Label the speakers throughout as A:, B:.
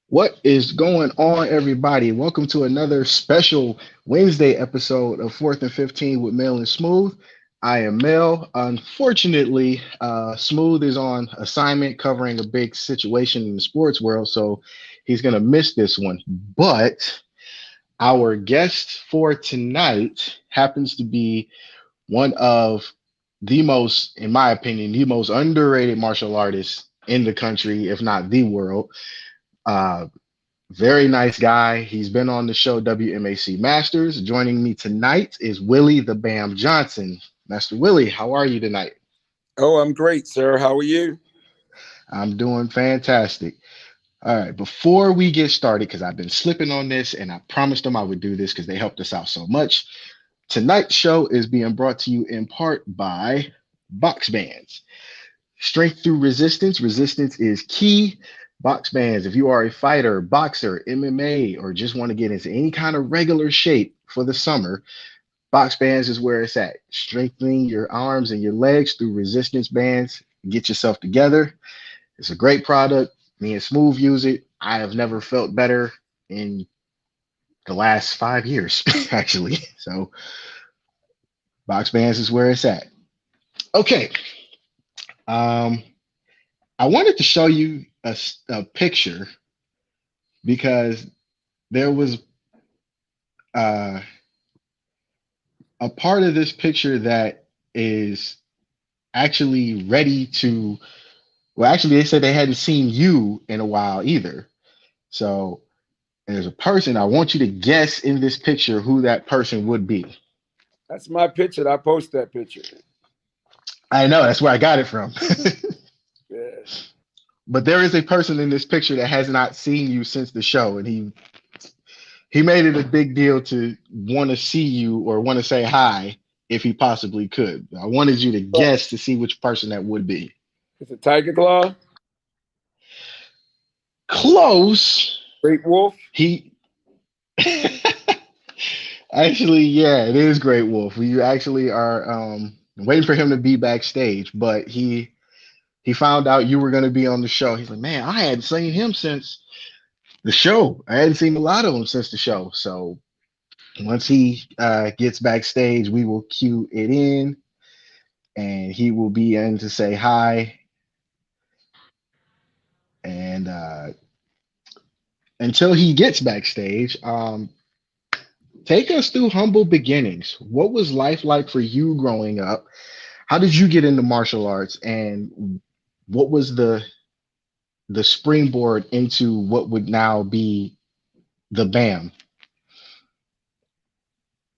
A: What is going on, everybody? Welcome to another special Wednesday episode of 4th and 15 with Mel and Smooth. I am Mel. Unfortunately, Smooth is on assignment covering a big situation in the sports world, so he's going to miss this one. But our guest for tonight happens to be one of the most, in my opinion, the most underrated martial artists in the country, if not the world. Uh, Very nice guy. He's been on the show WMAC Masters. Joining me tonight is Willie the Bam Johnson. Master Willie, how are you tonight?
B: Oh, I'm great, sir. How are you?
A: I'm doing fantastic. All right, before we get started, because I've been slipping on this and I promised them I would do this because they helped us out so much. Tonight's show is being brought to you in part by Box Bands. Strength through resistance. Resistance is key. Box bands, if you are a fighter, boxer, MMA, or just want to get into any kind of regular shape for the summer, box bands is where it's at. Strengthening your arms and your legs through resistance bands. Get yourself together. It's a great product. Me and Smooth use it. I have never felt better in the last 5 years, actually. So, box bands is where it's at. Okay. Um, I wanted to show you a picture because there was uh, a part of this picture that is actually ready to. Well, actually, they said they hadn't seen you in a while either. So there's a person. I want you to guess in this picture who that person would be.
B: That's my picture. I post that picture.
A: I know that's where I got it from.
B: Yeah.
A: But there is a person in this picture that has not seen you since the show, and he made it a big deal to want to see you or want to say hi if he possibly could. I wanted you to
B: Oh,
A: guess to see which person that would be.
B: it's a tiger claw,
A: Close.
B: great wolf.
A: He actually, yeah, it is Great Wolf. We actually are waiting for him to be backstage, but he found out you were going to be on the show. He's like, man, I hadn't seen him since the show. I hadn't seen a lot of him since the show. So once he gets backstage, we will cue it in, and he will be in to say hi. And until he gets backstage, take us through humble beginnings. What was life like for you growing up? How did you get into martial arts, and what was the springboard into what would now be the BAM?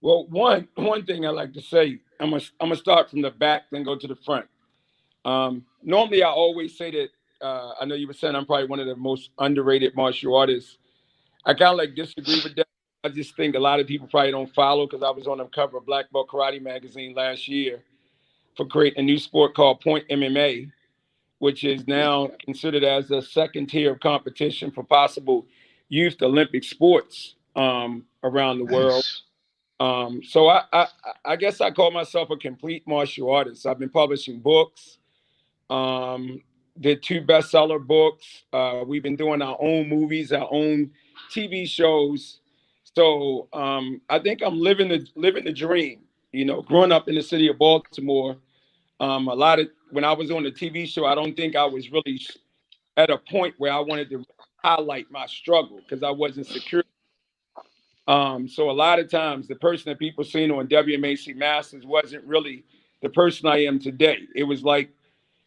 B: Well, one thing I like to say, I'm gonna start from the back, then go to the front. Normally, I always say that. I know you were saying I'm probably one of the most underrated martial artists. I kind of like disagree with that. I just think a lot of people probably don't follow because I was on the cover of Black Belt Karate magazine last year for creating a new sport called Point MMA, which is now considered as the second tier of competition for possible youth Olympic sports around the world.
A: Nice.
B: So I guess I call myself a complete martial artist. I've been publishing books, did two bestseller books. We've been doing our own movies, our own TV shows. So I think I'm living the dream. You know, growing up in the city of Baltimore, a lot of when I was on the TV show, I don't think I was really at a point where I wanted to highlight my struggle because I wasn't secure. So a lot of times, the person that people seen on WMAC Masters wasn't really the person I am today. It was like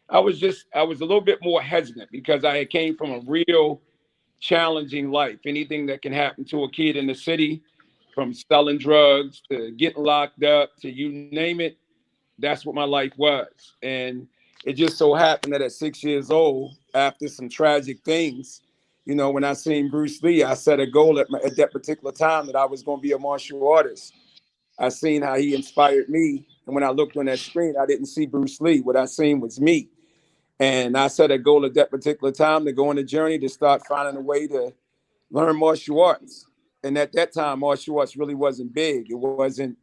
B: I was a little bit more hesitant because I had came from a real challenging life. Anything that can happen to a kid in the city, from selling drugs to getting locked up to you name it, that's what my life was. And it just so happened that at 6 years old, after some tragic things, you know, when I seen Bruce Lee, I set a goal at that particular time that I was going to be a martial artist. I seen how he inspired me. And when I looked on that screen, I didn't see Bruce Lee. What I seen was me. And I set a goal at that particular time to go on a journey to start finding a way to learn martial arts. And at that time, martial arts really wasn't big. It wasn't,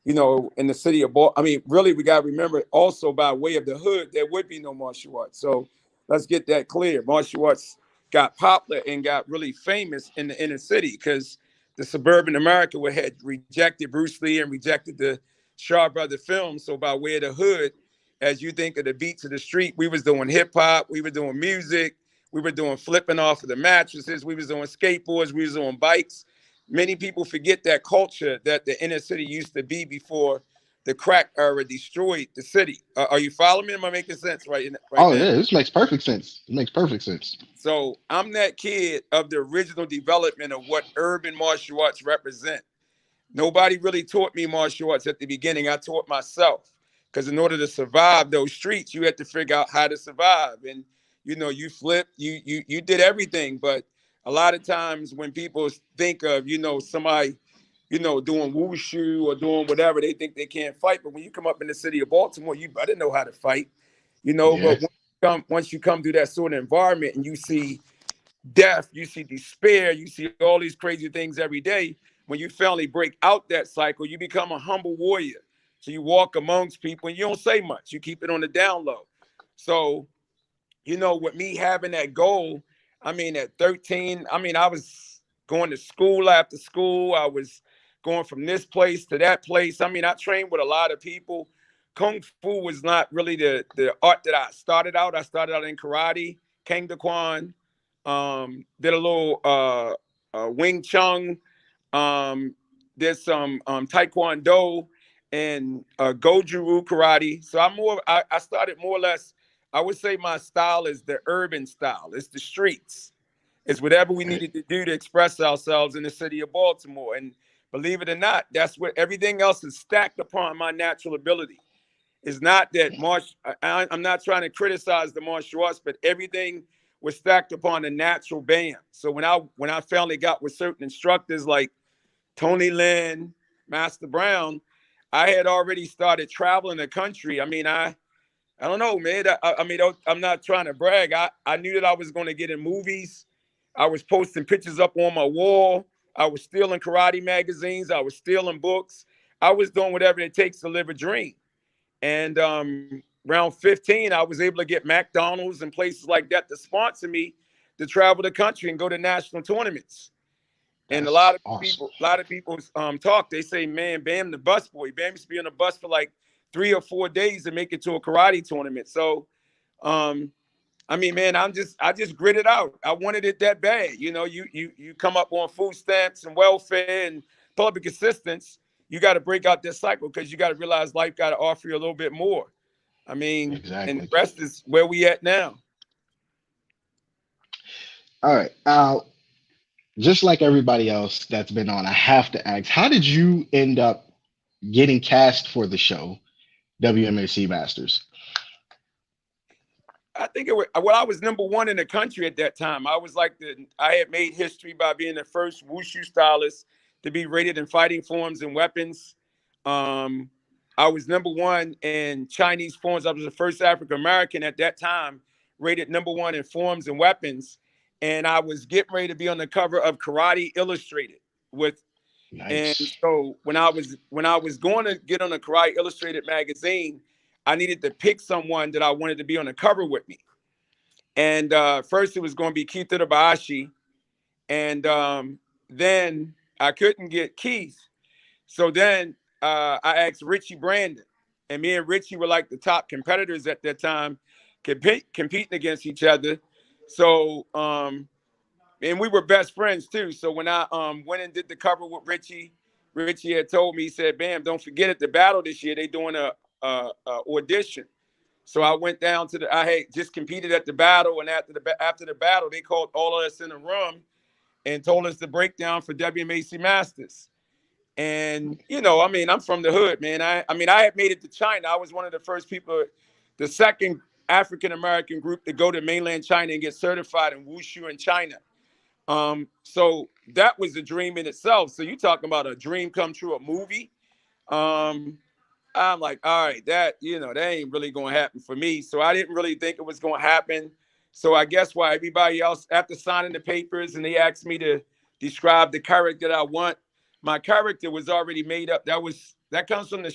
B: you know, in the city of Baltimore. I mean, really, we got to remember also by way of the hood, there would be no martial arts. So let's get that clear. Martial arts got popular and got really famous in the inner city because the suburban America had rejected Bruce Lee and rejected the Shaw Brother film. So by way of the hood, as you think of the beats of the street, we was doing hip hop, we were doing music, we were doing flipping off of the mattresses, we was doing skateboards, we was doing bikes. Many people forget that culture that the inner city used to be before the crack era destroyed the city. Are you following me? Am I making sense right
A: Oh
B: now?
A: yeah, this makes perfect sense. It makes perfect sense.
B: So I'm that kid of the original development of what urban martial arts represent. Nobody really taught me martial arts at the beginning. I taught myself because in order to survive those streets, you had to figure out how to survive. And you flipped, you did everything. But a lot of times when people think of somebody doing wushu or doing whatever, they think they can't fight. But when you come up in the city of Baltimore, you better know how to fight.
A: Yeah,
B: But once you come through that sort of environment and you see death, you see despair, you see all these crazy things every day. When you finally break out that cycle, you become a humble warrior. So you walk amongst people and you don't say much. You keep it on the down low. So, with me having that goal, I mean, at 13, I mean, I was going to school after school. I was going from this place to that place. I mean, I trained with a lot of people. Kung Fu was not really the art that I started out. I started out in karate, Kang De Kwan, did a little Wing Chun, did some Taekwondo and Goju karate. So I started more or less. I would say my style is the urban style. It's the streets. It's whatever we
A: right.
B: needed to do to express ourselves in the city of Baltimore. And believe it or not, that's what everything else is stacked upon my natural ability. It's not that I'm not trying to criticize the martial arts, but everything was stacked upon a natural band. So when I finally got with certain instructors like Tony Lynn, Master Brown, I had already started traveling the country. I mean, I don't know, man. I mean, I'm not trying to brag. I knew that I was going to get in movies. I was posting pictures up on my wall. I was stealing karate magazines. I was stealing books. I was doing whatever it takes to live a dream. And around 15, I was able to get McDonald's and places like that to sponsor me to travel the country and go to national tournaments. And a
A: That's
B: lot of
A: awesome.
B: people, a lot of people talk. They say, "Man, Bam, the bus boy. Bam used to be on the bus for like 3 or 4 days to make it to a karate tournament." So, um, I mean, man, I just gritted out. I wanted it that bad. You come up on food stamps and welfare and public assistance. You got to break out this cycle because you got to realize life got to offer you a little bit more. I mean, and the
A: Exactly.
B: rest is where we at now.
A: All right. Just like everybody else that's been on, I have to ask, how did you end up getting cast for the show WMAC Masters?
B: I think well, I was number one in the country at that time. I had made history by being the first wushu stylist to be rated in fighting forms and weapons. Um, I was number one in Chinese forms. I was the first African American at that time rated number one in forms and weapons. And I was getting ready to be on the cover of Karate Illustrated with. And
A: Nice.
B: so when I was going to get on a Karate Illustrated magazine, I needed to pick someone that I wanted to be on the cover with me. And first it was going to be Keith Itabashi, and then I couldn't get Keith. So then I asked Richie Brandon, and me and Richie were like the top competitors at that time, competing against each other. So and we were best friends too. So when I went and did the cover with Richie, Richie had told me, he said, "Bam, don't forget at the battle this year they doing a audition." So I went down to I had just competed at the battle, and after the battle, they called all of us in a room and told us to break down for WMAC Masters. And I mean, I'm from the hood, man. I mean, I had made it to China. I was one of the first people, the second African American group to go to mainland China and get certified in wushu in China. So that was a dream in itself. So you talking about a dream come true, a movie. Um, I'm like, all right, that ain't really gonna happen for me. So I didn't really think it was gonna happen. So I guess why everybody else, after signing the papers and they asked me to describe the character that I want, my character was already made up. That comes from the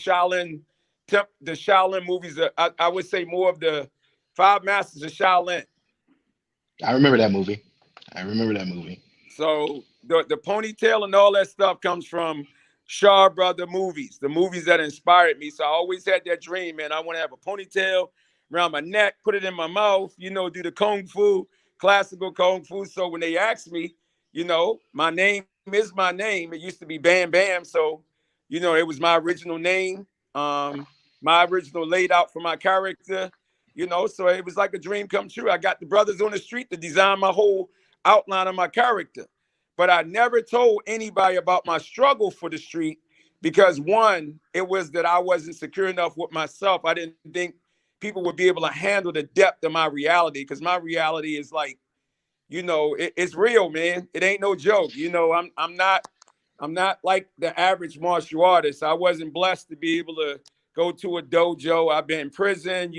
B: the Shaolin movies. I would say more of the Five Masters of Shaolin.
A: I remember that movie. I remember that movie.
B: So the ponytail and all that stuff comes from Shaw Brother movies, the movies that inspired me. So I always had that dream, man. I want to have a ponytail around my neck, put it in my mouth, do the kung fu, classical kung fu. So when they asked me, my name is my name. It used to be Bam Bam. So, it was my original name, my original laid out for my character, so it was like a dream come true. I got the brothers on the street to design my whole outline of my character. But I never told anybody about my struggle for the street because one, it was that I wasn't secure enough with myself. I didn't think people would be able to handle the depth of my reality because my reality is like, it's real, man. It ain't no joke. I'm not like the average martial artist. I wasn't blessed to be able to go to a dojo. I've been in prison.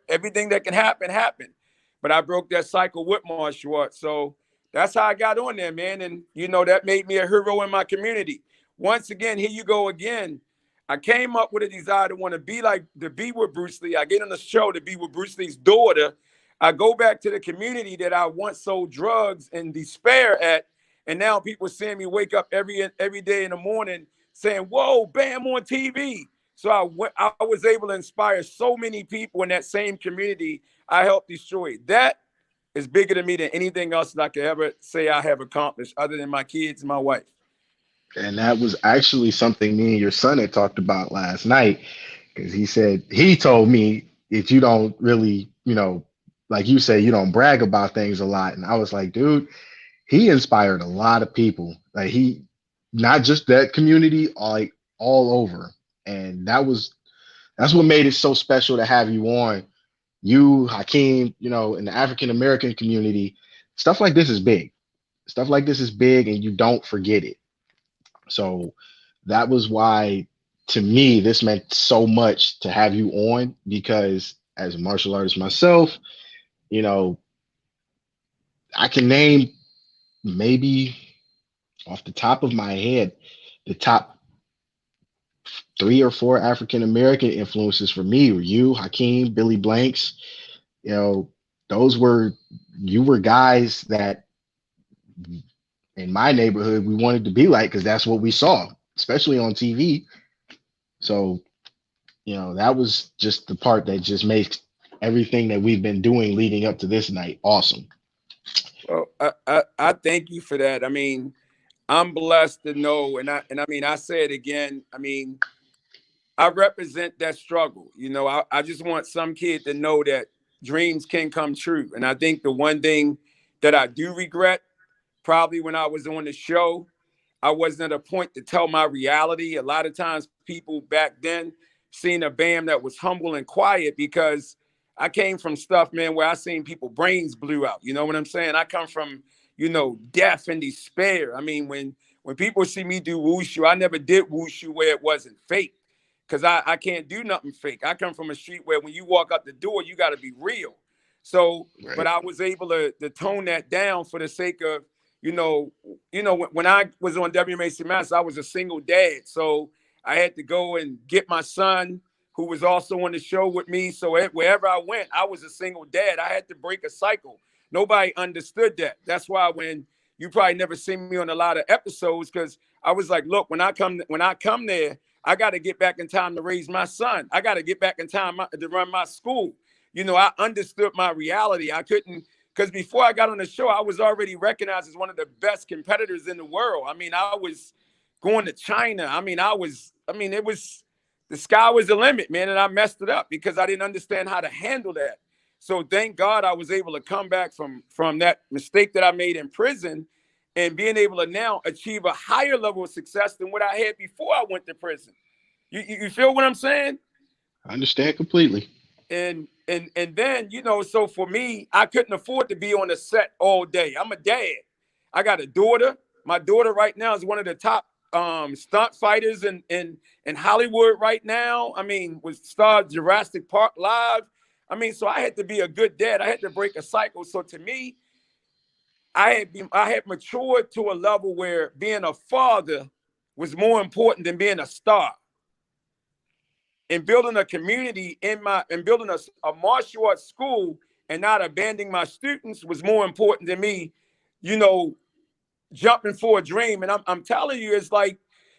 B: Everything that can happen happened. But I broke that cycle with martial arts. So that's how I got on there, man. And that made me a hero in my community. Once again, here you go again. I came up with a desire to want to be with Bruce Lee. I get on the show to be with Bruce Lee's daughter. I go back to the community that I once sold drugs and despair at. And now people seeing me wake up every day in the morning saying, "Whoa, Bam on TV." So I was able to inspire so many people in that same community I helped destroy. That is bigger to me than anything else that I could ever say I have accomplished other than my kids and my wife.
A: And that was actually something me and your son had talked about last night because he told me if you don't really, like you say, you don't brag about things a lot. And I was like, dude, he inspired a lot of people. Like not just that community, like all over. And that's what made it so special to have you on. You, Hakeem, in the African American community, stuff like this is big. Stuff like this is big, and you don't forget it. So that was why, to me, this meant so much to have you on because as a martial artist myself, you know, I can name maybe off the top of my head the top 3 or 4 African American influences for me were you, Hakeem, Billy Blanks. You know, those were you were guys that in my neighborhood we wanted to be like because that's what we saw, especially on TV. So, that was just the part that just makes everything that we've been doing leading up to this night awesome.
B: Well, I thank you for that. I mean, I'm blessed to know, and I mean, I say it again. I mean, I represent that struggle. I just want some kid to know that dreams can come true. And I think the one thing that I do regret, probably when I was on the show, I wasn't at a point to tell my reality. A lot of times people back then seen a Bam that was humble and quiet because I came from stuff, man, where I seen people brains blew out. You know what I'm saying? I come from, death and despair. I mean, when people see me do wushu, I never did wushu where it wasn't fake because I can't do nothing fake. I come from a street where when you walk out the door, you got to be real. So, but
A: Right.
B: I was able to tone that down for the sake of, when I was on WMAC Mass, I was a single dad. So I had to go and get my son, who was also on the show with me. So wherever I went, I was a single dad. I had to break a cycle. Nobody understood that. That's why when you probably never seen me on a lot of episodes, because I was like, look, when I come there, I got to get back in time to raise my son. I got to get back in time to run my school. I understood my reality. I couldn't, because before I got on the show, I was already recognized as one of the best competitors in the world. I mean, I was going to China. It was, the sky was the limit, man. And I messed it up because I didn't understand how to handle that. So thank God I was able to come back from that mistake that I made in prison and being able to now achieve a higher level of success than what I had before I went to prison. You feel what I'm saying?
A: I understand completely.
B: And then, so for me, I couldn't afford to be on the set all day. I'm a dad. I got a daughter. My daughter right now is one of the top stunt fighters in Hollywood right now. I mean, with star Jurassic Park Live. I mean, so I had to be a good dad. I had to break a cycle. So to me, I had matured to a level where being a father was more important than being a star. And building a community and building a martial arts school and not abandoning my students was more important to me you know, jumping for a dream. And I'm telling you, it's like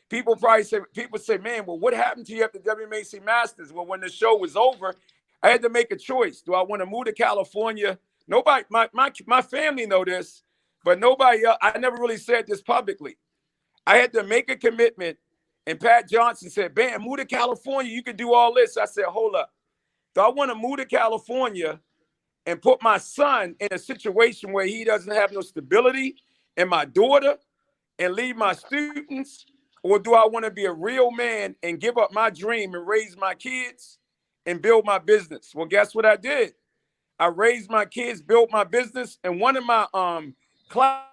B: people say, man, well, what happened to you after WMAC Masters? Well, when the show was over, I had to make a choice. Do I want to move to California? Nobody, my family know this, but nobody else, I never really said this publicly. I had to make a commitment. And Pat Johnson said, "Bam, move to California. You can do all this." I said, hold up. Do I want to move to California and put my son in a situation where he doesn't have no stability, and my daughter, and leave my students? Or do I want to be a real man and give up my dream and raise my kids and build my business? Well, guess what I did? I raised my kids, built my business, and one of my class.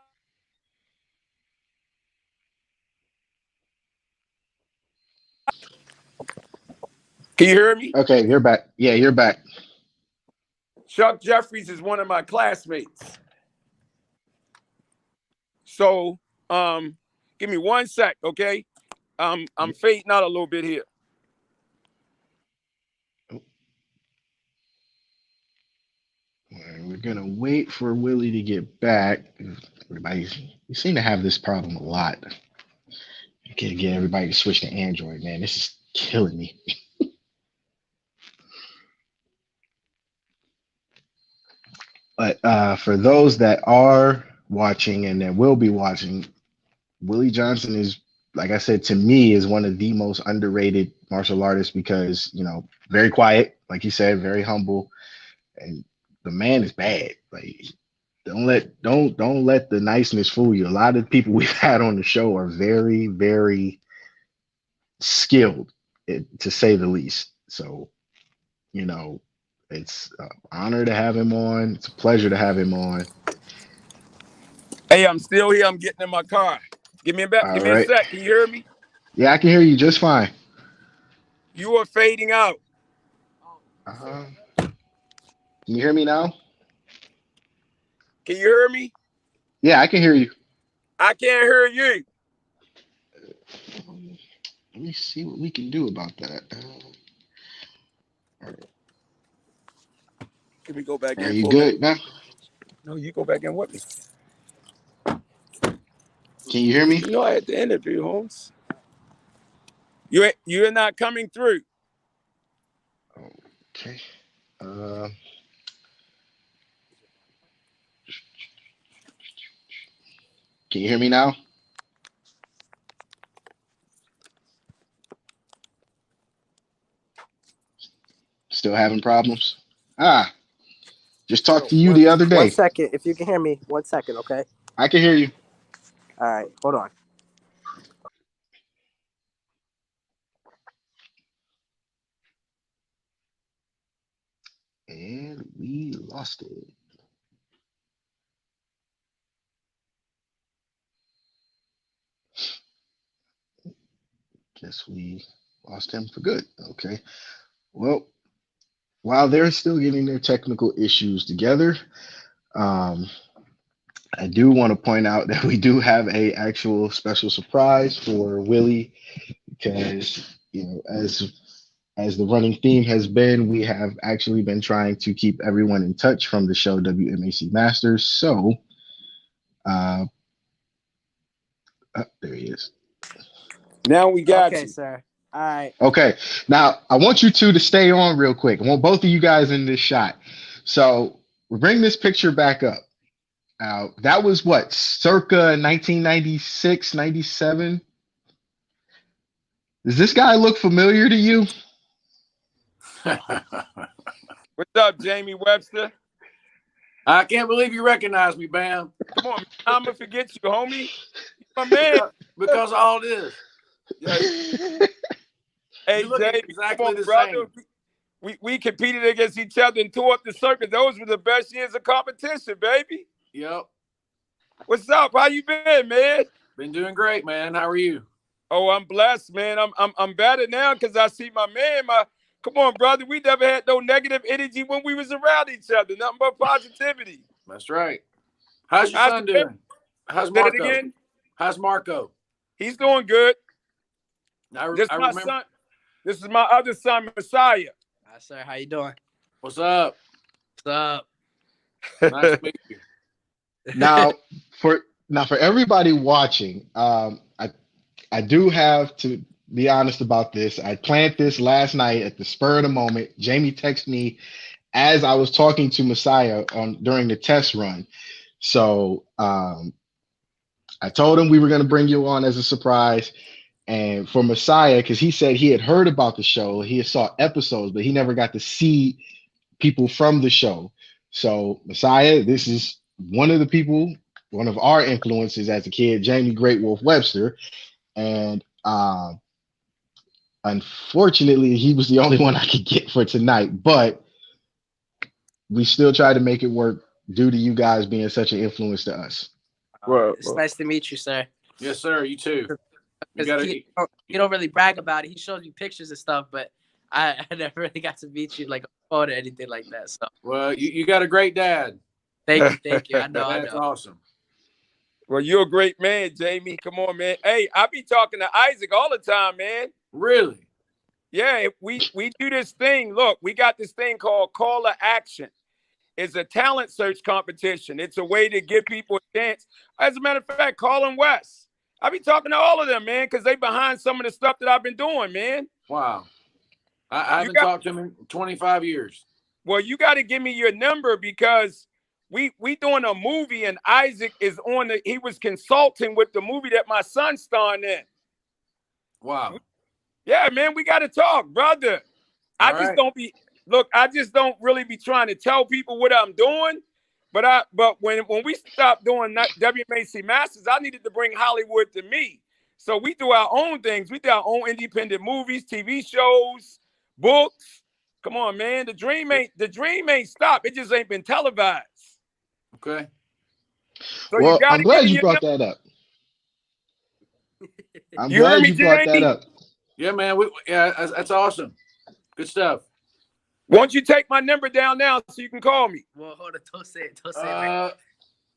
B: Can you hear me?
A: Okay, you're back. Yeah, you're back.
B: Chuck Jeffries is one of my classmates. So, give me 1 sec, okay? I'm fading out a little bit here.
A: We're gonna wait for Willie to get back. We seem to have this problem a lot. I can't get everybody to switch to Android, man. This is killing me. But for those that are watching and that will be watching, Willie Johnson is, like I said, to me, is one of the most underrated martial artists because, you know, very quiet, like you said, very humble, and the man is bad. Like, don't let the niceness fool you. A lot of people we've had on the show are very, very skilled, to say the least. So, you know, it's an honor to have him on. It's a pleasure to have him on.
B: Hey, I'm still here. I'm getting in my car. Give me
A: All
B: a
A: right.
B: sec. Can you hear me?
A: Yeah, I can hear you just fine.
B: You are fading out.
A: Can you hear me now?
B: Can you hear me?
A: Yeah, I can hear you.
B: I can't hear you.
A: Let me see what we can do about that.
B: Can we go back
A: Are
B: in
A: you
B: for a minute?
A: good now?
B: No, you go back in with me.
A: Can you hear me?
B: You know I had the interview, Holmes. You're not coming through.
A: Okay. Can you hear me now? Still having problems? Just talked to you the other
C: One
A: day.
C: second. If you can hear me, 1 second, okay?
A: I can hear you.
C: All right, hold on.
A: And we lost it. Guess we lost him for good. Okay. Well, while they're still getting their technical issues together, um, I do want to point out that we do have a actual special surprise for Willie because, you know, as the running theme has been, we have actually been trying to keep everyone in touch from the show WMAC Masters. So, there he is.
B: Now we got
C: Okay,
B: you.
C: sir. All right.
A: Okay. Now, I want you two to stay on real quick. I want both of you guys in this shot. So, we bring this picture back up. That was what, circa 1996, 97? Does this guy look familiar to you?
B: What's up, Jamie Webster?
D: I can't believe you recognize me, Bam.
B: Come on, man. I'm gonna forget you, homie. You my man.
D: Because of all this.
B: Hey,
D: You look
B: Jamie,
D: exactly
B: come on,
D: the
B: brother.
D: same.
B: We competed against each other and tore up the circuit. Those were the best years of competition, baby.
D: Yep.
B: What's up? How you been, man?
D: Been doing great, man. How are you?
B: Oh, I'm blessed, man. I'm better now because I see my man. Come on, brother. We never had no negative energy when we was around each other. Nothing but positivity.
D: That's right. How's your son doing? How's
B: Say it
D: Marco?
B: again.
D: How's Marco?
B: He's doing good.
D: I
B: This is my
D: remember.
B: son. This is my other son, Messiah.
C: Hi, sir. How you doing?
D: What's up?
C: What's up?
D: Nice to meet you.
A: Now, for everybody watching, I do have to be honest about this. I planned this last night at the spur of the moment. Jamie texted me as I was talking to Messiah during the test run. So I told him we were going to bring you on as a surprise. And for Messiah, because he said he had heard about the show, he saw episodes, but he never got to see people from the show. So Messiah, this is one of the people, one of our influences as a kid, Jamie Great Wolf Webster. And unfortunately, he was the only one I could get for tonight, but we still tried to make it work due to you guys being such an influence to us.
C: It's nice to meet you, sir.
D: Yes, sir. You too.
C: He don't really brag about it. He shows you pictures and stuff, but I never really got to meet you like on phone or anything like that. So
D: well, you got a great dad.
C: Thank you. I know.
D: That's awesome.
B: Well, you're a great man, Jamie. Come on, man. Hey, I be talking to Isaac all the time, man.
D: Really?
B: Yeah, we do this thing. Look, we got this thing called Call to Action. It's a talent search competition. It's a way to give people a chance. As a matter of fact, Colin West. I be talking to all of them, man, because they behind some of the stuff that I've been doing, man.
D: Wow. I haven't talked to him in 25 years.
B: Well, you got to give me your number because we doing a movie and Isaac is he was consulting with the movie that my son starring in.
D: Wow.
B: Yeah, man, we got to talk, brother. I just don't really be trying to tell people what I'm doing. But when we stopped doing WMAC Masters, I needed to bring Hollywood to me. So we do our own things. We do our own independent movies, TV shows, books. Come on, man. The dream ain't stopped. It just ain't been televised.
D: Okay.
A: So well, I'm glad you brought that up. I'm glad you brought that up.
D: Yeah, man. That's awesome. Good stuff.
B: Won't you take my number down now so you can call me?
C: Well, hold on. Don't say it. Don't say it.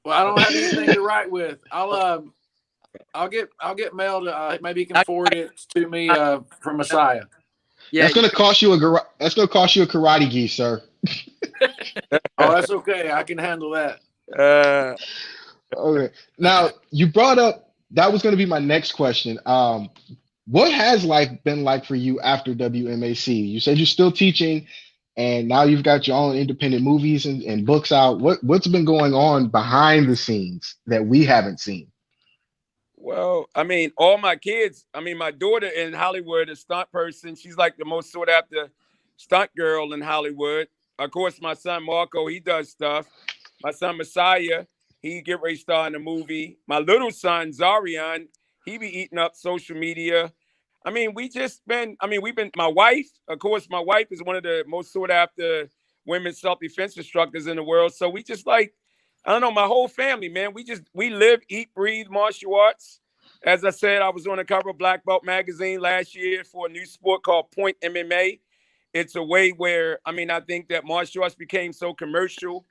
D: Well, I don't have anything to write with. I'll get mail to maybe you can forward it to me from Messiah.
A: Yeah, that's gonna cost you a karate gi, sir.
D: Oh, that's okay. I can handle that.
A: Okay. Now you brought up that was gonna be my next question. What has life been like for you after WMAC? You said you're still teaching, and now you've got your own independent movies and books out. What's been going on behind the scenes that we haven't seen?
B: Well, I mean, all my kids, my daughter in Hollywood, a stunt person. She's like the most sought after stunt girl in Hollywood. Of course, my son Marco, he does stuff. My son Messiah, he get ready to star in the movie. My little son Zarian, he be eating up social media. My wife, of course, my wife is one of the most sought after women self-defense instructors in the world. So we just I don't know, my whole family, man. We live, eat, breathe martial arts. As I said, I was on the cover of Black Belt magazine last year for a new sport called Point MMA. It's a way where, I think that martial arts became so commercial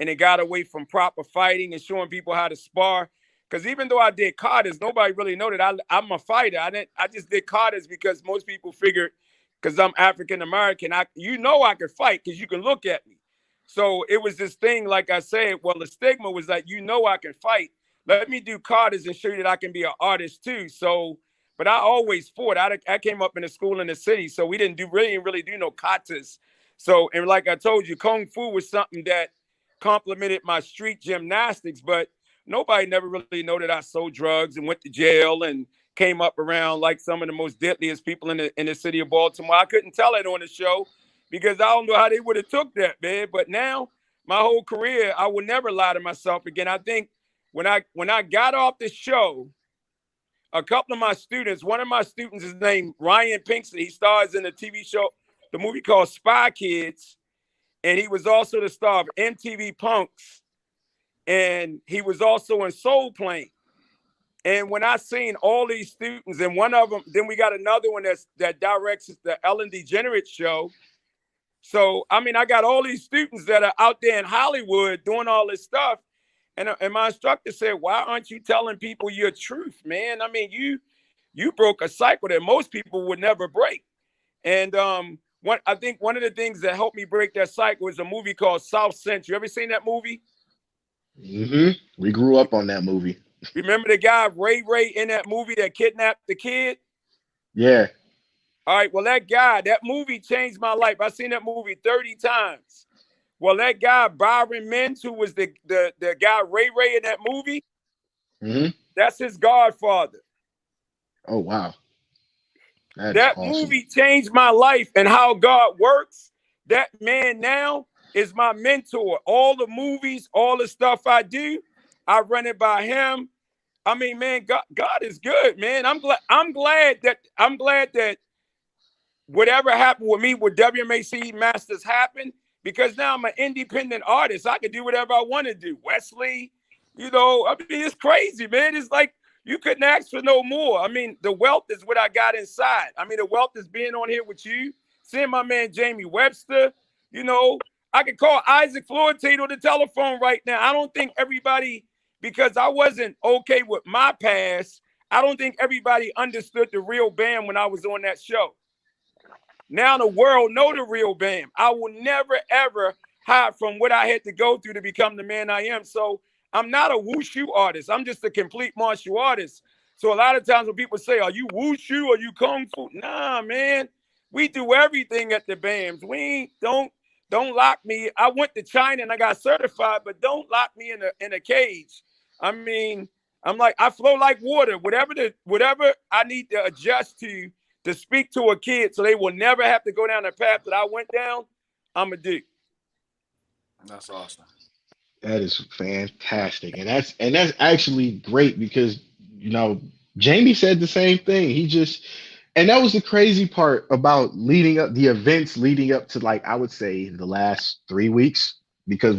B: and it got away from proper fighting and showing people how to spar. Because even though I did katas, nobody really know that I'm a fighter. I just did katas because most people figured because I'm African American, I could fight because you can look at me. So it was this thing, like I said, well, the stigma was that I can fight. Let me do katas and show you that I can be an artist too. So, but I always fought. I came up in a school in the city, so we didn't really do no katas. So, and like I told you, Kung Fu was something that complemented my street gymnastics, but nobody never really know that I sold drugs and went to jail and came up around like some of the most deadliest people in the city of Baltimore. I couldn't tell it on the show because I don't know how they would have took that, man. But now, my whole career, I will never lie to myself again. I think when I got off the show, a couple of my students, one of my students is named Ryan Pinkster. He stars in the TV show, the movie called Spy Kids, and he was also the star of MTV Punks. And he was also in Soul Plane. And when I seen all these students, and one of them, then we got another one that directs the Ellen DeGeneres show. So, I got all these students that are out there in Hollywood doing all this stuff. And my instructor said, why aren't you telling people your truth, man? You broke a cycle that most people would never break. And I think one of the things that helped me break that cycle is a movie called South Central. You ever seen that movie?
A: We grew up on that movie.
B: Remember the guy Ray in that movie that kidnapped the kid?
A: Yeah.
B: All right, well, that movie changed my life. I've seen that movie 30 times. Well, that guy, Byron Mintz, who was the guy Ray in that movie, that's his godfather.
A: Oh, wow. That is
B: That
A: awesome.
B: movie changed my life and how God works. That man now is my mentor. All the movies, all the stuff I do, I run it by him. I mean, man, God is good, man. I'm glad that whatever happened with me with WMAC Masters happened, because now I'm an independent artist. I can do whatever I want to do. Wesley, I mean, it's crazy, man. It's like you couldn't ask for no more. I mean, the wealth is what I got inside. I mean, the wealth is being on here with you, seeing my man Jamie Webster. I could call Isaac Floyd-Tate on the telephone right now. I don't think everybody, because I wasn't okay with my past, I don't think everybody understood the real Bam when I was on that show. Now the world know the real Bam. I will never, ever hide from what I had to go through to become the man I am. So I'm not a wushu artist. I'm just a complete martial artist. So a lot of times when people say, are you wushu or you kung fu? Nah, man. We do everything at the Bams. Don't lock me. I went to China and I got certified, but don't lock me in a cage. I mean, I flow like water. Whatever I need to adjust to speak to a kid so they will never have to go down the path that I went down, I'm a dude.
D: That's awesome.
A: That is fantastic. And that's actually great because, Jamie said the same thing. And that was the crazy part about the events leading up to, like, I would say the last 3 weeks, because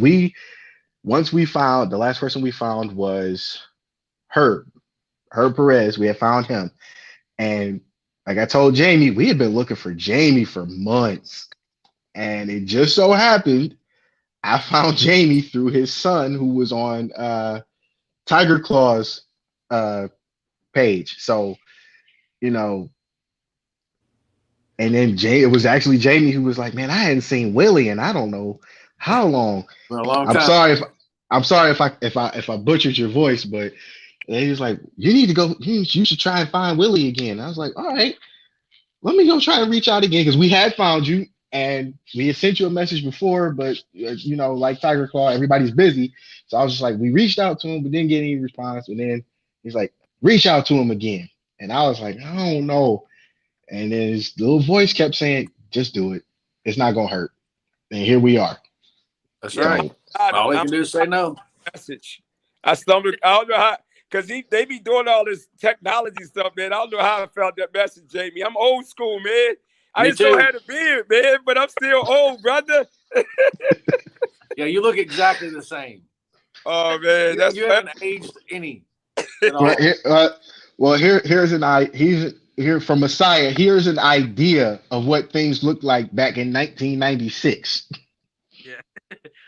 A: once we found, the last person we found was Herb Perez. We had found him. And like I told Jamie, we had been looking for Jamie for months. And it just so happened I found Jamie through his son, who was on Tiger Claw's page. So, and then it was actually Jamie who was like, "Man, I hadn't seen Willie in I don't know how long."
D: For a long
A: I'm
D: time.
A: sorry if I butchered your voice, but he was like, "You need to go. You should try and find Willie again." I was like, "All right, let me go try and reach out again," because we had found you and we had sent you a message before, but like Tiger Claw, everybody's busy. So I was just like, we reached out to him, but didn't get any response. And then he's like, reach out to him again. And I was like, I don't know. And then his little voice kept saying, just do it. It's not gonna hurt. And here we are.
D: That's right. All we can do is say no.
B: Message. I don't know how, because they be doing all this technology stuff, man. I don't know how I felt that message, Jamie. I'm old school, man. I just don't have a beard, man, but I'm still old, brother.
D: Yeah, you look exactly the same.
B: Oh, man.
D: You haven't aged any.
A: Here from Messiah, here's an idea of what things looked like back in 1996.
C: Yeah.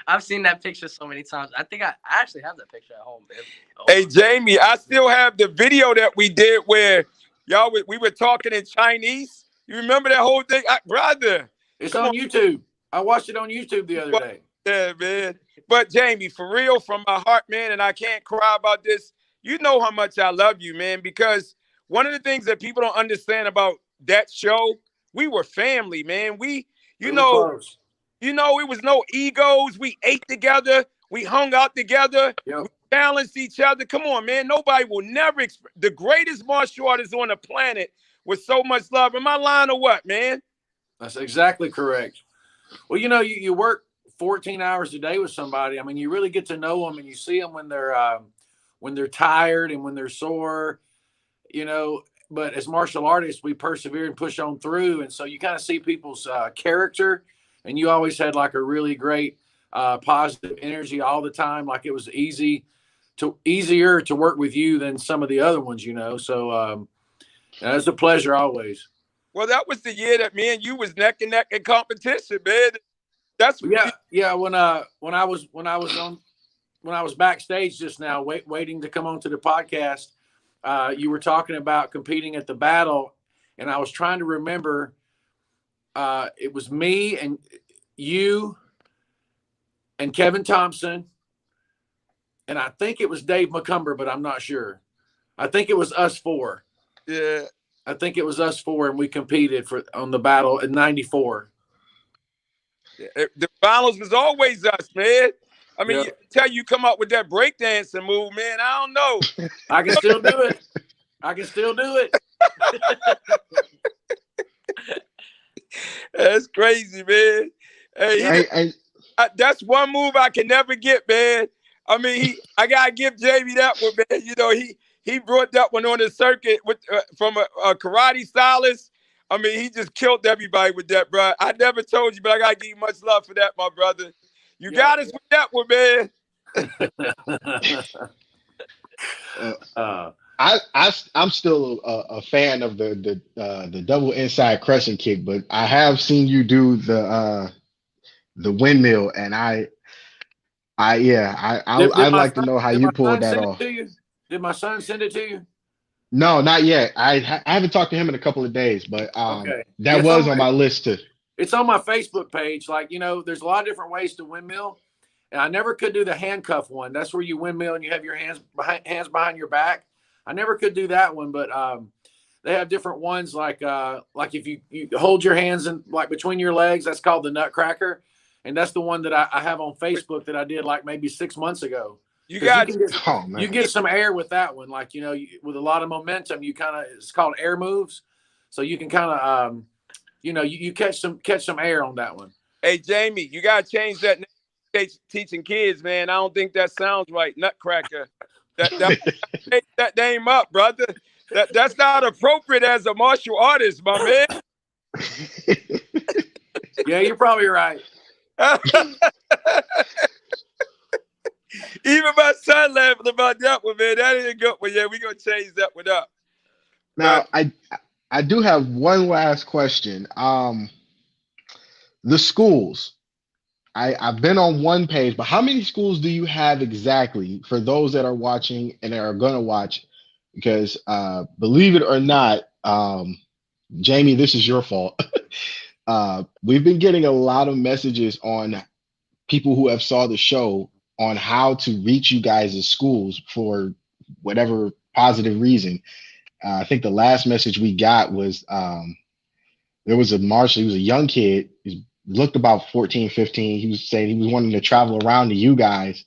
C: I've seen that picture so many times. I think I actually have that picture at home, man.
B: Hey, Jamie, I still have the video that we did where we were talking in Chinese. You remember that whole thing? Brother.
D: It's on YouTube. I watched it on YouTube the other day.
B: Yeah, man. But Jamie, for real, from my heart, man, and I can't cry about this. You know how much I love you, man, because one of the things that people don't understand about that show, we were family, man. It was no egos. We ate together. We hung out together.
D: Yep.
B: We balanced each other. Come on, man. Nobody will never the greatest martial artist on the planet with so much love. Am I lying or what, man?
D: That's exactly correct. Well, you work 14 hours a day with somebody. I mean, you really get to know them, and you see them when they're tired and when they're sore, But as martial artists, we persevere and push on through, and so you kind of see people's character. And you always had like a really great positive energy all the time. Like it was easier to work with you than some of the other ones, So it's a pleasure always.
B: Well, that was the year that me and you was neck and neck in competition, man.
D: Yeah. When I was backstage just now, waiting to come onto the podcast, you were talking about competing at the battle, and I was trying to remember. It was me and you and Kevin Thompson and I think it was Dave McCumber, but I'm not sure. I think it was us four.
B: Yeah.
D: I think it was us four, and we competed on the battle in '94.
B: The finals was always us, man. I mean,
D: Yep.
B: tell you come up with that breakdancing move, man. I don't know.
D: I can still do it. I can still do it.
B: That's crazy, man. Hey, that's one move I can never get, man. I mean, I gotta give Jamie that one, man. You know, he brought that one on the circuit with from a karate stylist. I mean, he just killed everybody with that, bro. I never told you, but I gotta give you much love for that, my brother. You got us with that one, man.
A: I'm still a fan of the double inside crescent kick, but I have seen you do the windmill, and I'd like to know how you pulled that off.
D: Did my son send it to you?
A: No, not yet. I haven't talked to him in a couple of days, but that was on my list too.
D: It's on my Facebook page. Like, you know, there's a lot of different ways to windmill, and I never could do the handcuff one. That's where you windmill and you have your hands behind your back. I never could do that one, but they have different ones. Like if you hold your hands in like between your legs, that's called the Nutcracker, and that's the one that I have on Facebook that I did like maybe 6 months ago. You get some air with that one, like, you know, with a lot of momentum. It's called air moves, so you can kind of you catch some air on that one.
B: Hey Jamie, you gotta change that name. Teaching kids, man. I don't think that sounds right. Nutcracker. Take that name up, brother. That's not appropriate as a martial artist, my man.
D: Yeah, you're probably right.
B: Even my son laughing about that one, man. That ain't good. Well, yeah, we're gonna change that one up.
A: Now, I do have one last question. The schools. I've been on one page, but how many schools do you have exactly for those that are watching and are going to watch? Because believe it or not, Jamie, this is your fault. We've been getting a lot of messages on people who have saw the show on how to reach you guys as schools for whatever positive reason. I think the last message we got was there was a marshal. He was a young kid. He looked about 14, 15. He was saying he was wanting to travel around to you guys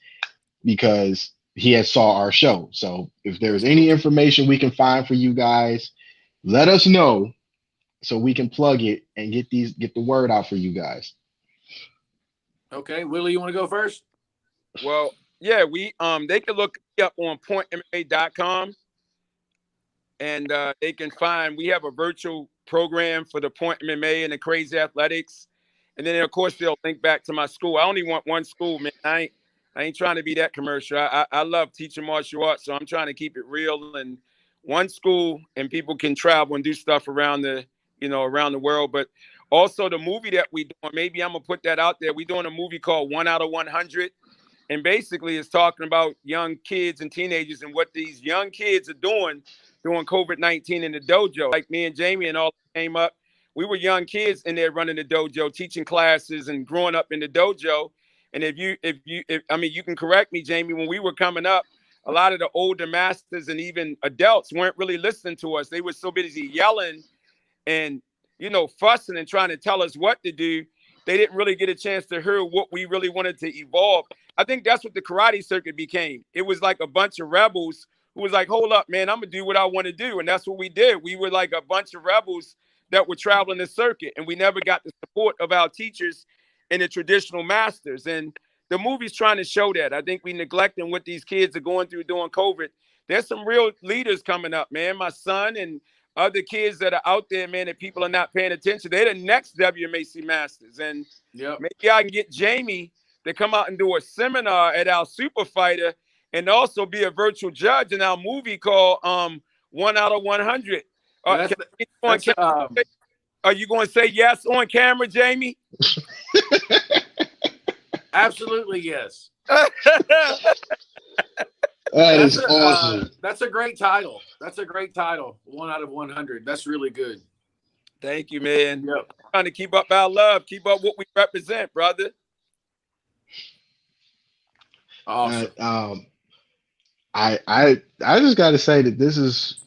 A: because he had saw our show. So if there's any information we can find for you guys, let us know so we can plug it and get the word out for you guys.
D: Okay, Willie, you want to go first?
B: Well, yeah, they can look up on pointmma.com, and they can find, we have a virtual program for the Point MMA and the Crazy Athletics. And then, of course, they'll link back to my school. I only want one school, man. I ain't trying to be that commercial. I love teaching martial arts, so I'm trying to keep it real. And one school, and people can travel and do stuff around the world. But also the movie that we doing, maybe I'm going to put that out there. We're doing a movie called 1 out of 100. And basically it's talking about young kids and teenagers and what these young kids are doing during COVID-19 in the dojo. Like me and Jamie and all came up. We were young kids in there running the dojo, teaching classes and growing up in the dojo. And if you can correct me, Jamie, when we were coming up, a lot of the older masters and even adults weren't really listening to us. They were so busy yelling and, fussing and trying to tell us what to do. They didn't really get a chance to hear what we really wanted to evolve. I think that's what the karate circuit became. It was like a bunch of rebels who was like, hold up, man, I'm going to do what I want to do. And that's what we did. We were like a bunch of rebels that were traveling the circuit, and we never got the support of our teachers and the traditional masters. And the movie's trying to show that. I think we neglecting what these kids are going through during COVID. There's some real leaders coming up, man. My son and other kids that are out there, man, that people are not paying attention. They're the next WMAC masters. And maybe I can get Jamie to come out and do a seminar at our Super Fighter and also be a virtual judge in our movie called 1 out of 100. Are you going to say yes on camera, Jamie?
D: Absolutely yes.
A: That is awesome.
D: That's a great title. 1 out of 100. That's really good.
B: Thank you, man.
D: Yep.
B: Trying to keep up our love, keep up what we represent, brother.
D: Awesome.
A: I just got to say that this is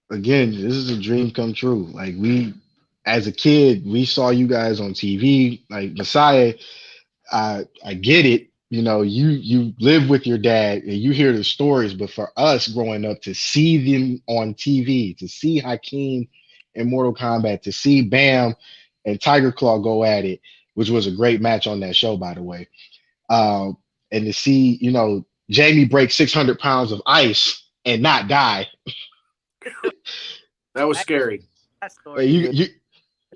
A: a dream come true. Like as a kid, we saw you guys on TV, like Messiah. I get it. You know, you live with your dad and you hear the stories, but for us growing up to see them on TV, to see Hakeem in Mortal Kombat, to see Bam and Tiger Claw go at it, which was a great match on that show, by the way. Um, and to see, Jamie break 600 pounds of ice and not die.
D: That was scary.
C: That
A: Hey,
C: story.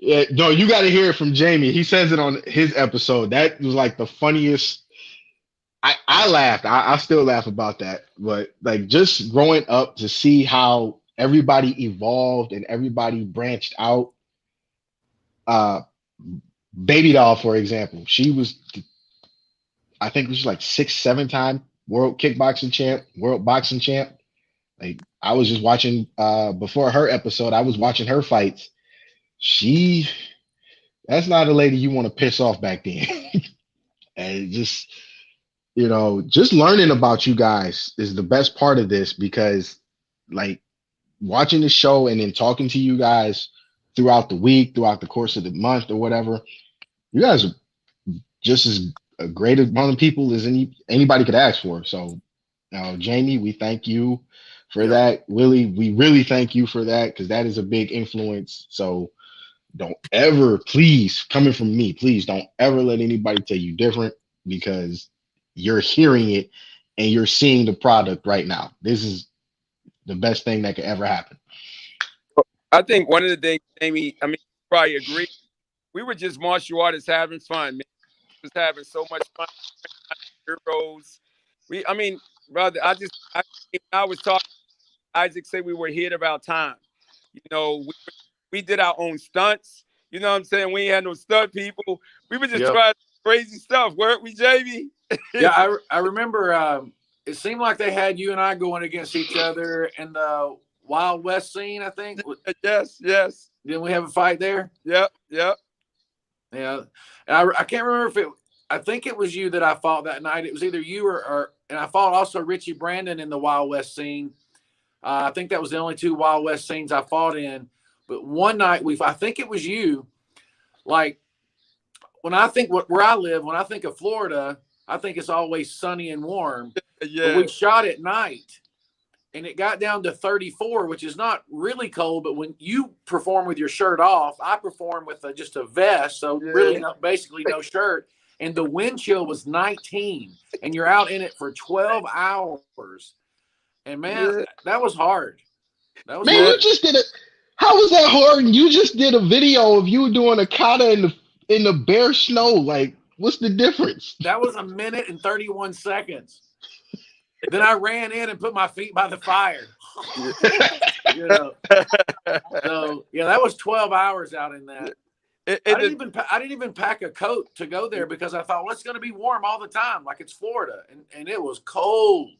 A: yeah, no, you got to hear it from Jamie. He says it on his episode. That was like the funniest. I laughed. I still laugh about that. But like just growing up to see how everybody evolved and everybody branched out. Uh, Baby Doll, for example, she was, I think, it was like 6, 7 time world kickboxing champ, world boxing champ. Like I was just watching before her episode. I was watching her fights. That's not a lady you want to piss off back then. And just learning about you guys is the best part of this because like watching the show and then talking to you guys throughout the week, throughout the course of the month or whatever, you guys are just as a great amount of people as anybody could ask for. So Jamie, we thank you for that. Willie, we really thank you for that because that is a big influence. So don't ever, please, coming from me, please don't ever let anybody tell you different because you're hearing it and you're seeing the product right now. This is the best thing that could ever happen.
B: I think one of the things, Amy, I mean, you probably agree. We were just martial artists having fun, man. Just having so much fun. Heroes. Brother, I was talking. Isaac said we were ahead of our time. We did our own stunts. You know what I'm saying? We ain't had no stunt people. We were just trying crazy stuff, weren't we, Jamie?
D: Yeah, I remember it seemed like they had you and I going against each other in the Wild West scene, I think.
B: Yes.
D: Didn't we have a fight there?
B: Yep.
D: Yeah. And I can't remember I think it was you that I fought that night. It was either you and I fought also Richie Brandon in the Wild West scene. I think that was the only 2 Wild West scenes I fought in. But one night I think it was you. Like when I think where I live, when I think of Florida, I think it's always sunny and warm.
B: Yeah.
D: But we shot at night and it got down to 34, which is not really cold. But when you perform with your shirt off, I perform with just a vest. So really basically no shirt. And the wind chill was 19 and you're out in it for 12 hours. And man, that was hard. That was hard.
A: You just did it. How was that hard? You just did a video of you doing a kata in the bare snow. Like, what's the difference?
D: That was 1 minute and 31 seconds. Then I ran in and put my feet by the fire. So that was 12 hours out in that. I didn't even pack a coat to go there because I thought, well, it's going to be warm all the time, like it's Florida, and it was cold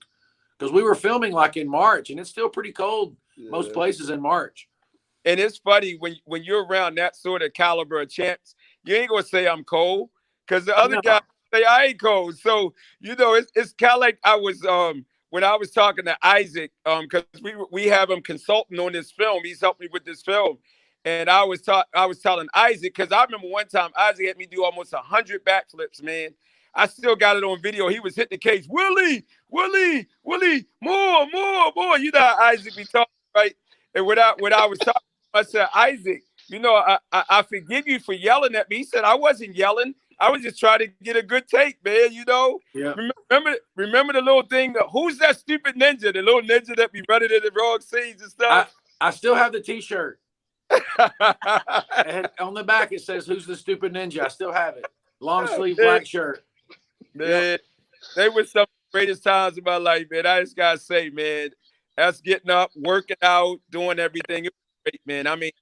D: because we were filming like in March, and it's still pretty cold most places in March.
B: And it's funny when you're around that sort of caliber of champs, you ain't gonna say I'm cold because the other guy say I ain't cold. So it's kind of like I was when I was talking to Isaac because we have him consulting on this film. He's helped me with this film, and I was telling Isaac because I remember one time Isaac had me do almost 100 backflips, man. I still got it on video. He was hitting the cage, Willie, more. You know how Isaac be talking, right? And when I was talking, I said, Isaac, I forgive you for yelling at me. He said, I wasn't yelling. I was just trying to get a good take, man.
D: Yeah.
B: Remember the little thing? Who's that stupid ninja? The little ninja that be running in the wrong scenes and stuff.
D: I still have the T-shirt. And on the back it says, "Who's the stupid ninja?" I still have it. Long sleeve black shirt.
B: Man, they were some of the greatest times of my life, man. I just gotta say, man, that's getting up, working out, doing everything. It was great, man. I mean,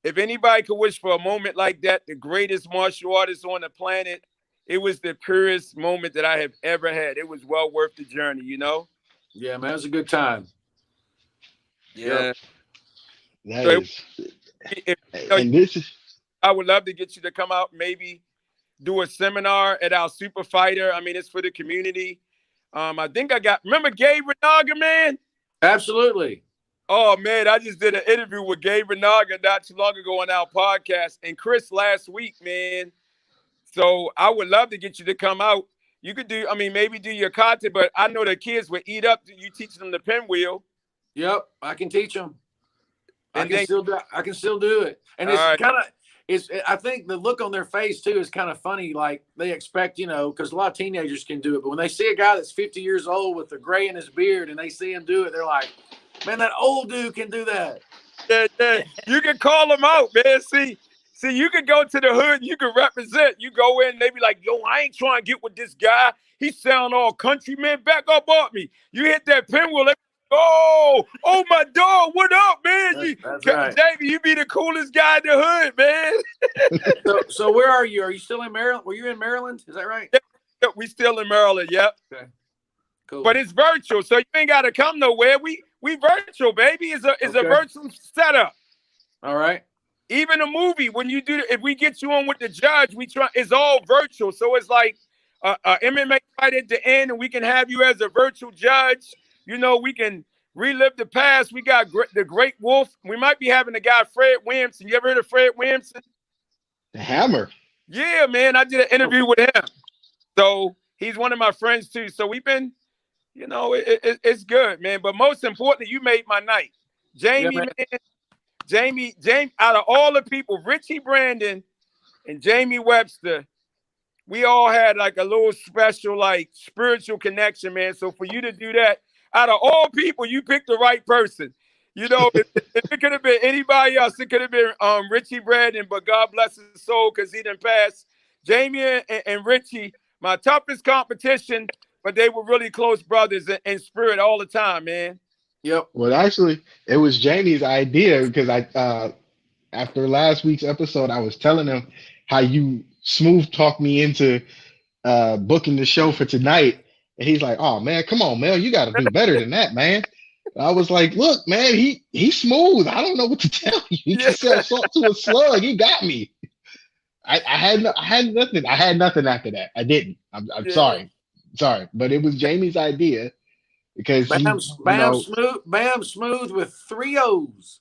B: if anybody could wish for a moment like that, the greatest martial artist on the planet, it was the purest moment that I have ever had. It was well worth the journey,
D: Yeah, man, it was a good time.
B: Yeah. I would love to get you to come out, maybe do a seminar at our Super Fighter. I mean, it's for the community. I think I got. Remember Gabe Renaga, man?
D: Absolutely.
B: Oh man, I just did an interview with Gabe Renaga not too long ago on our podcast, and Chris last week, man. So I would love to get you to come out. You could do, I mean, maybe do your content, but I know the kids would eat up. You teach them the pinwheel.
D: Yep, I can teach them. I
B: And
D: can
B: then,
D: still do it. And it's
B: all right.
D: kind of I think the look on their face too is kind of funny. Like they expect, because a lot of teenagers can do it, but when they see a guy that's 50 years old with the gray in his beard and they see him do it, they're like, man, that old dude can do that.
B: Yeah. You can call them out, man. See, you can go to the hood, you can represent. You go in, they be like, yo, I ain't trying to get with this guy. He sound all country, man. Back up off me. You hit that pinwheel, oh my dog, what up, man?
D: That's right.
B: Davey, you be the coolest guy in the hood, man.
D: So where are you? Are you still in Maryland? Were you in Maryland? Is that right?
B: Yeah, we still in Maryland, yep.
D: Okay. Cool.
B: But it's virtual, so you ain't gotta come nowhere. We virtual, baby. It's a virtual setup.
D: All right.
B: Even a movie, when you do, if we get you on with the judge, it's all virtual. So it's like a MMA fight at the end, and we can have you as a virtual judge. We can relive the past. We got the Great Wolf. We might be having the guy Fred Williamson. You ever heard of Fred Williamson?
A: The Hammer.
B: Yeah, man. I did an interview with him. So he's one of my friends too. So we've been, it's good, man. But most importantly, you made my night. Jamie, man. Jamie, out of all the people, Richie Brandon and Jamie Webster, we all had like a little special, like spiritual connection, man. So for you to do that, out of all people, you picked the right person. If it could have been anybody else, it could have been Richie Brandon, but God bless his soul because he didn't pass. Jamie and Richie, my toughest competition, but they were really close brothers in spirit all the time, man.
D: Yep.
A: Well, actually, it was Jamie's idea because after last week's episode, I was telling him how you smooth talked me into booking the show for tonight. And he's like, oh, man, come on, Mel, you got to do better than that, man. And I was like, look, man, he's smooth. I don't know what to tell you. He just said salt to a slug. He got me. I had nothing. I had nothing after that. I didn't. I'm sorry. But it was Jamie's idea. Because
D: Bam smooth with 3 O's.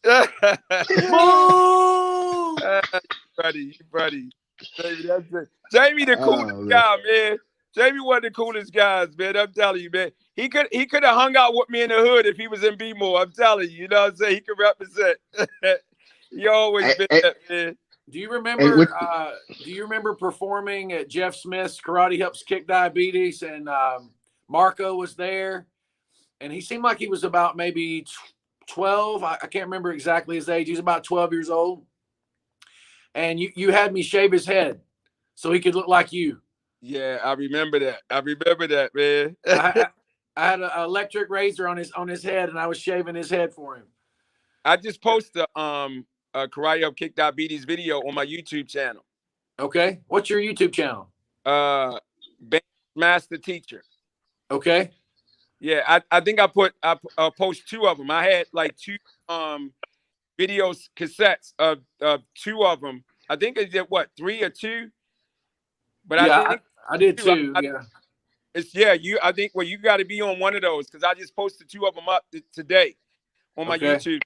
B: Buddy. Jamie, the coolest guy, man. Jamie one of the coolest guys, man. I'm telling you, man. He could have hung out with me in the hood if he was in B-more. I'm telling you, what I'm saying? He could represent. He always been that, man.
D: Do you remember? Do you remember performing at Jeff Smith's Karate Helps Kick Diabetes, and Marco was there? And he seemed like he was about maybe 12. I can't remember exactly his age. He was about 12 years old. And you had me shave his head so he could look like you.
B: Yeah, I remember that. Man.
D: I had an electric razor on his head, and I was shaving his head for him.
B: I just posted a Karate Help Kick Diabetes video on my YouTube channel.
D: Okay. What's your YouTube channel?
B: Master Teacher.
D: Okay.
B: Yeah, I think I post 2 of them. I had like 2 videos cassettes of 2 of them. I think I did 3 or 2. But
D: yeah, I did 2.
B: I think you got to be on one of those because I just posted 2 of them up today on my YouTube.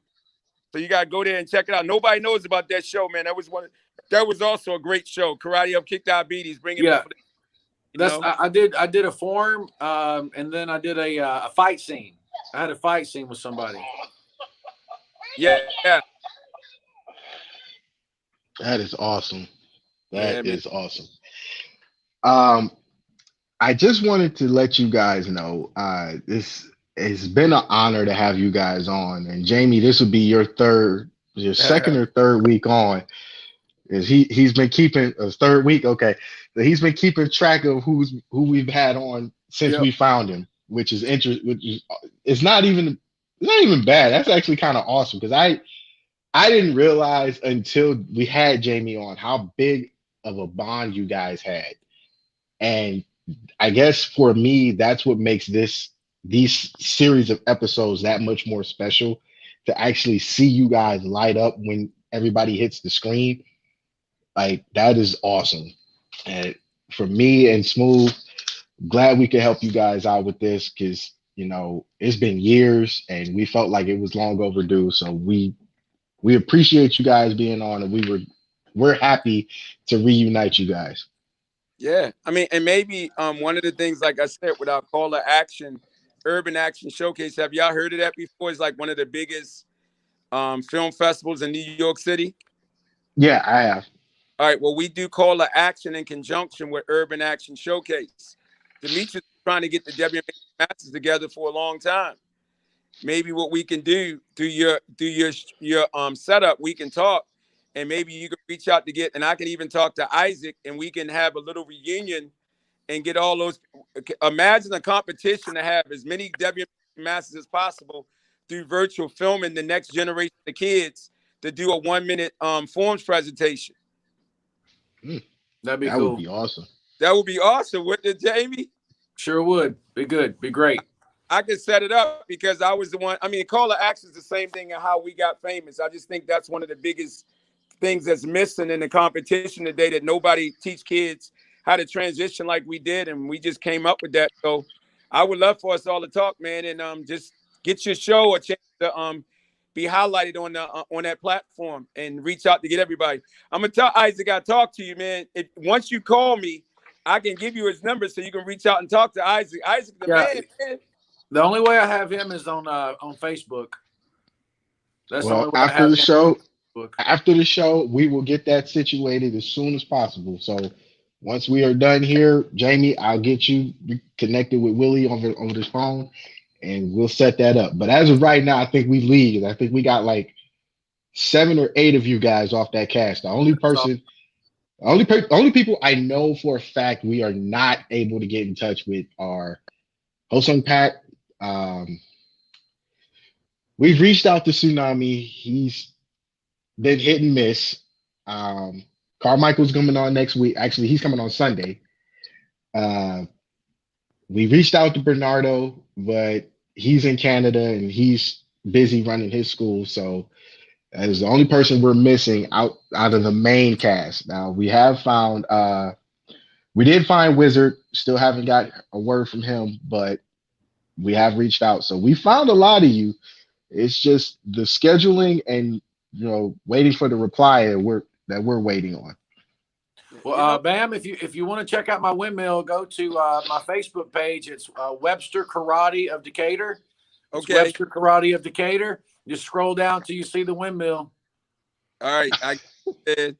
B: So you got to go there and check it out. Nobody knows about that show, man. That was also a great show. Karate Help Kick Diabetes, bringing it up.
D: I did a form, and then I did a fight scene. I had a fight scene with somebody.
B: Yeah.
A: That is awesome. That is awesome. I just wanted to let you guys know, this has been an honor to have you guys on. And Jamie, this would be your second or third week on. He's been keeping a third week. Okay. So he's been keeping track of who we've had on since we found him, which is interesting. It's not even bad. That's actually kind of awesome because I didn't realize until we had Jamie on how big of a bond you guys had. And I guess for me, that's what makes these series of episodes that much more special, to actually see you guys light up when everybody hits the screen. Like, that is awesome. And for me and Smooth, glad we could help you guys out with this because it's been years and we felt like it was long overdue. So we appreciate you guys being on, and we're happy to reunite you guys.
B: Yeah, I mean, and maybe one of the things, like I said, with our call to action, Urban Action Showcase. Have y'all heard of that before? It's like one of the biggest film festivals in New York City.
A: Yeah, I have.
B: All right. Well, we do call to action in conjunction with Urban Action Showcase. Demetrius is trying to get the WMA Masters together for a long time. Maybe what we can do through your setup, we can talk, and maybe you can reach out to get, and I can even talk to Isaac, and we can have a little reunion and get all those. Imagine a competition to have as many WMA Masters as possible through virtual filming the next generation of kids to do a 1-minute forms presentation.
D: That'd be
A: that
D: cool.
A: would be awesome.
B: That would be awesome, wouldn't it, Jamie?
D: Sure would. Be good. Be great.
B: I could set it up because I was the one. I mean, Call to Action is the same thing and how we got famous. I just think that's one of the biggest things that's missing in the competition today, that nobody teach kids how to transition like we did, and we just came up with that. So I would love for us all to talk, man, and just get your show a chance to be highlighted on that platform and reach out to get everybody. I'm gonna tell Isaac I talk to you, man. Once you call me, I can give you his number so you can reach out and talk to Isaac. Isaac, the man.
D: The only way I have him is on Facebook. That's the only way
A: after
D: I have
A: the
D: him
A: show.
D: on Facebook.
A: After the show, we will get that situated as soon as possible. So once we are done here, Jamie, I'll get you connected with Willie over this phone, and we'll set that up. But as of right now, I think we lead. I think we got like 7 or 8 of you guys off that cast. The only only people I know for a fact we are not able to get in touch with are Hosung Pat. We've reached out to Tsunami. He's been hit and miss. Carmichael's coming on next week. Actually, he's coming on Sunday. We reached out to Bernardo, but he's in Canada and he's busy running his school. So as the only person we're missing out of the main cast. Now we have found we did find Wizard, still haven't got a word from him, but we have reached out. So we found a lot of you. It's just the scheduling and waiting for the reply that we're waiting on.
D: Well, Bam, if you want to check out my windmill, go to my Facebook page. It's Webster Karate of Decatur. It's
B: Okay.
D: Webster Karate of Decatur. Just scroll down till you see the windmill.
B: All right. And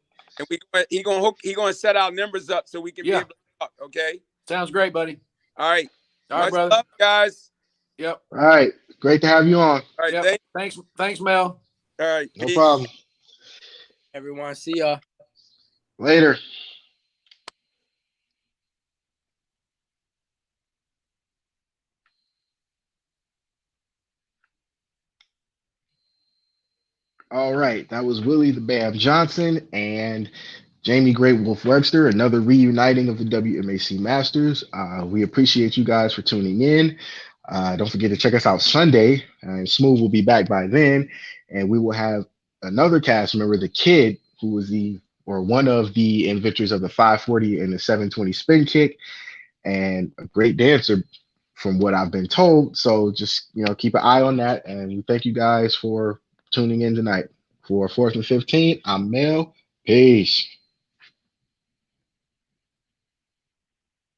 B: he gonna set our numbers up so we can be able to talk. Okay.
D: Sounds great, buddy.
B: All right.
D: All right,
B: Much
D: brother.
B: love, guys.
D: Yep.
A: All right. Great to have you on.
B: All right.
D: Yep. Thanks, Mel.
B: All right.
A: No problem.
C: Everyone, see y'all.
A: Later. All right, that was Willie the Bam Johnson and Jamie Great Wolf Webster, another reuniting of the WMAC Masters. We appreciate you guys for tuning in. Don't forget to check us out Sunday, and Smooth will be back by then, and we will have another cast member, the kid, who was one of the inventors of the 540 and the 720 spin kick, and a great dancer from what I've been told. So just keep an eye on that, and we thank you guys for tuning in tonight. For 4th and 15, I'm Mel. Peace.